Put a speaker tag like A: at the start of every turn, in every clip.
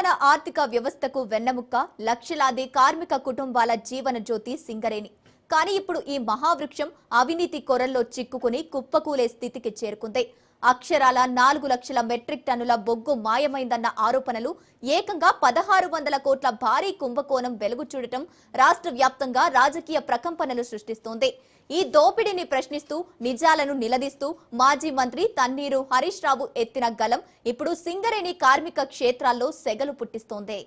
A: తెలంగాణ ఆర్థిక వ్యవస్థకు వెన్నెముక్క లక్షలాది కార్మిక కుటుంబాల జీవన జ్యోతి సింగరేణి. కానీ ఇప్పుడు ఈ మహావృక్షం అవినీతి కొరల్లో చిక్కుకుని కుప్పకూలే స్థితికి చేరుకుంది. అక్షరాల 4 లక్షల మెట్రిక్ టన్నుల బొగ్గు మాయమైందన్న ఆరోపణలు, ఏకంగా 1600 కోట్ల భారీ కుంభకోణం వెలుగు చూడటం రాష్ట్ర వ్యాప్తంగా రాజకీయ ప్రకంపనలు సృష్టిస్తోంది. ఈ దోపిడీని ప్రశ్నిస్తూ, నిజాలను నిలదీస్తూ మాజీ మంత్రి తన్నీరు హరీష్ రావు ఎత్తిన గలం ఇప్పుడు సింగరేణి కార్మిక క్షేత్రాల్లో సెగలు పుట్టిస్తోంది.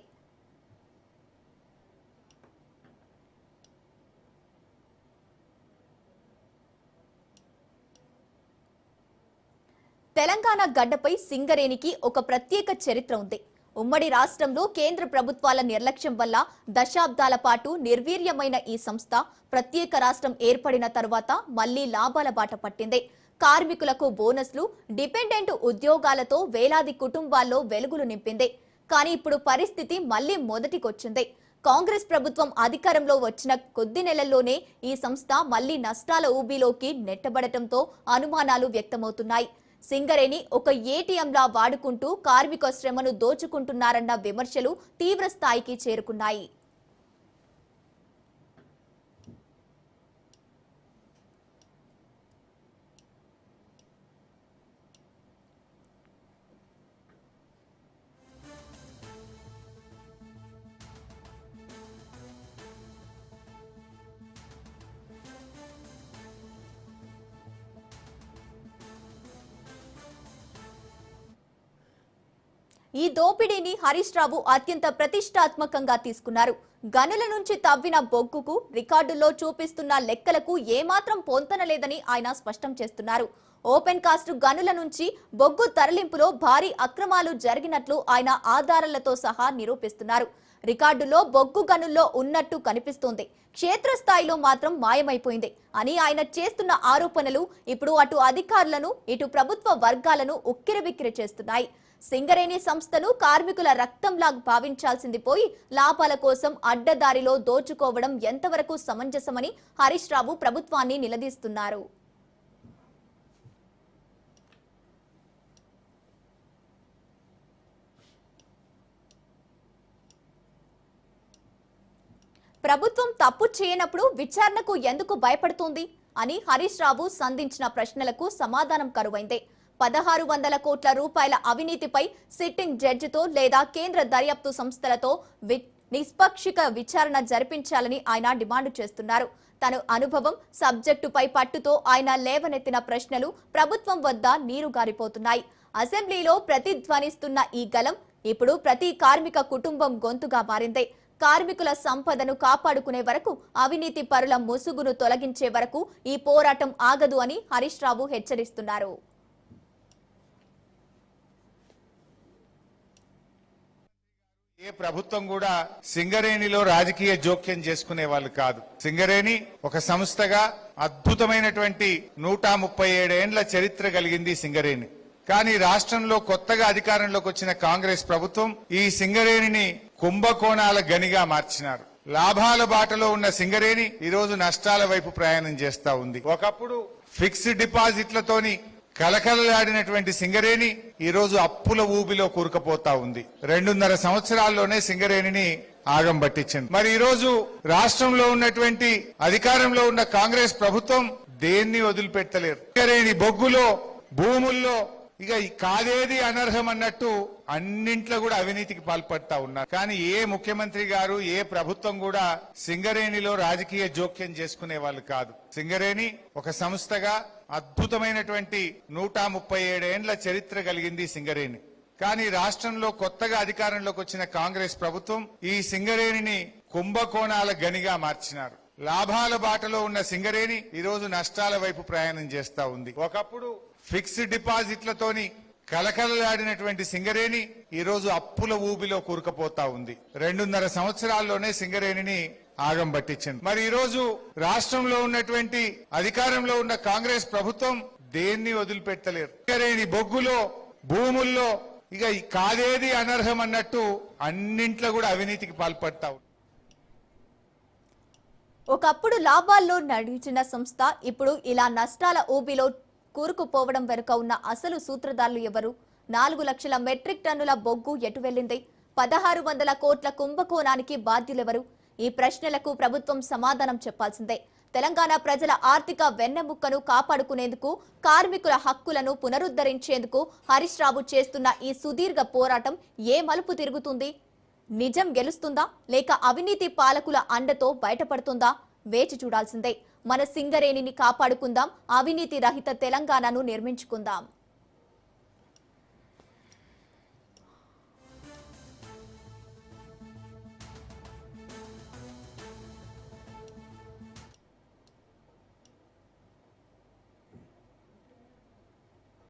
A: తెలంగాణ గడ్డపై సింగరేణికి ఒక ప్రత్యేక చరిత్ర ఉంది. ఉమ్మడి రాష్ట్రంలో కేంద్ర ప్రభుత్వాల నిర్లక్ష్యం వల్ల దశాబ్దాల పాటు నిర్వీర్యమైన ఈ సంస్థ ప్రత్యేక రాష్ట్రం ఏర్పడిన తరువాత మళ్లీ లాభాల బాట పట్టింది. కార్మికులకు బోనస్లు, డిపెండెంట్ ఉద్యోగాలతో వేలాది కుటుంబాల్లో వెలుగులు నింపింది. కానీ ఇప్పుడు పరిస్థితి మళ్లీ మొదటికొచ్చింది. కాంగ్రెస్ ప్రభుత్వం అధికారంలో వచ్చిన కొద్ది నెలల్లోనే ఈ సంస్థ మళ్లీ నష్టాల ఊబిలోకి నెట్టబడటంతో అనుమానాలు వ్యక్తమవుతున్నాయి. సింగరేణి ఒక ఏటీఎంలా వాడుకుంటూ కార్మిక శ్రమను దోచుకుంటున్నారన్న విమర్శలు తీవ్ర స్థాయికి చేరుకున్నాయి. ఈ దోపిడీని హరీష్ రావు అత్యంత ప్రతిష్టాత్మకంగా తీసుకున్నారు. గనుల నుంచి తవ్విన బొగ్గుకు రికార్డుల్లో చూపిస్తున్న లెక్కలకు ఏమాత్రం పొంతనలేదని ఆయన స్పష్టం చేస్తున్నారు. ఓపెన్ కాస్ట్ గనుల నుంచి బొగ్గు తరలింపులో భారీ అక్రమాలు జరిగినట్లు ఆయన ఆధారాలతో సహా నిరూపిస్తున్నారు. రికార్డులో బొగ్గు గనుల్లో ఉన్నట్టు కనిపిస్తోంది, క్షేత్రస్థాయిలో మాత్రం మాయమైపోయింది అని ఆయన చేస్తున్న ఆరోపణలు ఇప్పుడు అటు అధికారులను, ఇటు ప్రభుత్వ వర్గాలను ఉక్కిరిబిక్కిరి చేస్తున్నాయి. సింగరేణి సంస్థను కార్మికుల రక్తంలా భావించాల్సింది పోయి లాభాల కోసం అడ్డదారిలో దోచుకోవడం ఎంతవరకు సమంజసమని హరీష్ రావు ప్రభుత్వాన్ని నిలదీస్తున్నారు. ప్రభుత్వం తప్పు చేయనప్పుడు విచారణకు ఎందుకు భయపడుతోంది అని హరీష్ రావు సంధించిన ప్రశ్నలకు సమాధానం కరువైందే. 1600 కోట్ల రూపాయల అవినీతిపై సిట్టింగ్ జడ్జితో లేదా కేంద్ర దర్యాప్తు సంస్థలతో నిష్పక్షిక విచారణ జరిపించాలని ఆయన డిమాండ్ చేస్తున్నారు. తన అనుభవం, సబ్జెక్టుపై పట్టుతో ఆయన లేవనెత్తిన ప్రశ్నలు ప్రభుత్వం వద్ద నీరుగారిపోతున్నాయి. అసెంబ్లీలో ప్రతిధ్వనిస్తున్న ఈ గలం ఇప్పుడు ప్రతి కార్మిక కుటుంబం గొంతుగా మారింది. కార్మికుల సంపదను కాపాడుకునే వరకు, అవినీతి పరుల ముసుగును తొలగించే వరకు ఈ పోరాటం ఆగదు అని హరీష్ రావు హెచ్చరిస్తున్నారు.
B: ఏ ప్రభుత్వం కూడా సింగరేణిలో రాజకీయ జోక్యం చేసుకునే వాళ్ళు కాదు. సింగరేణి ఒక సంస్థగా అద్భుతమైనటువంటి 137 ఏండ్ల చరిత్ర కలిగింది సింగరేణి. కానీ రాష్ట్రంలో కొత్తగా అధికారంలోకి వచ్చిన కాంగ్రెస్ ప్రభుత్వం ఈ సింగరేణిని కుంభకోణాల గనిగా మార్చినారు. లాభాల బాటలో ఉన్న సింగరేణి ఈ రోజు నష్టాల వైపు ప్రయాణం చేస్తా ఉంది. ఒకప్పుడు ఫిక్స్డ్ డిపాజిట్లతోని కలకలలాడినటువంటి సింగరేణి ఈ రోజు అప్పుల ఊబిలో కూరుకుపోతా ఉంది. 2.5 సంవత్సరాల్లోనే సింగరేణిని ఆగం పట్టించింది. మరి ఈ రోజు రాష్ట్రంలో ఉన్నటువంటి అధికారంలో ఉన్న కాంగ్రెస్ ప్రభుత్వం దేన్ని వదిలిపెట్టలేరు. సింగరేణి బొగ్గులో, భూముల్లో ఇక కాదేది అనర్హం అన్నట్టు అన్నింట్లో కూడా అవినీతికి పాల్పడతా ఉన్నారు. కానీ ఏ ముఖ్యమంత్రి గారు, ఏ ప్రభుత్వం కూడా సింగరేణిలో రాజకీయ జోక్యం చేసుకునే వాళ్ళు కాదు. సింగరేణి ఒక సంస్థగా అద్భుతమైనటువంటి 137 ఏండ్ల చరిత్ర కలిగింది సింగరేణి. కానీ రాష్ట్రంలో కొత్తగా అధికారంలోకి వచ్చిన కాంగ్రెస్ ప్రభుత్వం ఈ సింగరేణిని కుంభకోణాల గనిగా మార్చినారు. లాభాల బాటలో ఉన్న సింగరేణి ఈ రోజు నష్టాల వైపు ప్రయాణం చేస్తా ఉంది. ఒకప్పుడు ఫిక్స్డ్ డిపాజిట్లతోని కలకలలాడినటువంటి సింగరేణి ఈ రోజు అప్పుల ఊబిలో కూరుకుపోతా ఉంది. 2.5 సంవత్సరాల్లోనే సింగరేణిని ఆగం పట్టించింది. మరి ఈ రోజు రాష్ట్రంలో ఉన్నటువంటి అధికారంలో ఉన్న కాంగ్రెస్ ప్రభుత్వం దేన్ని వదిలిపెట్టలేరు. సింగరేణి బొగ్గులో, భూముల్లో ఇక కాదేది అనర్హం అన్నట్టు అన్నింట్లో కూడా అవినీతికి పాల్పడతా ఉంది.
A: ఒకప్పుడు లాభాల్లో నడిచిన సంస్థ ఇప్పుడు ఇలా నష్టాల ఊబిలో కూరుకుపోవడం వెనుక ఉన్న అసలు సూత్రధారులు ఎవరు? 4 లక్షల మెట్రిక్ టన్నుల బొగ్గు ఎటు వెళ్లింది? 1600 కోట్ల కుంభకోణానికి బాధ్యులెవరు? ఈ ప్రశ్నలకు ప్రభుత్వం సమాధానం చెప్పాల్సిందే. తెలంగాణ ప్రజల ఆర్థిక వెన్నెముక్కను కాపాడుకునేందుకు, కార్మికుల హక్కులను పునరుద్ధరించేందుకు హరీష్ రావు చేస్తున్న ఈ సుదీర్ఘ పోరాటం ఏ మలుపు తిరుగుతుంది? నిజం గెలుస్తుందా లేక అవినీతి పాలకుల అండతో బయటపడుతుందా? వేచి చూడాల్సిందే. మన సింగరేణిని కాపాడుకుందాం, అవినీతి రహిత తెలంగాణను నిర్మించుకుందాం.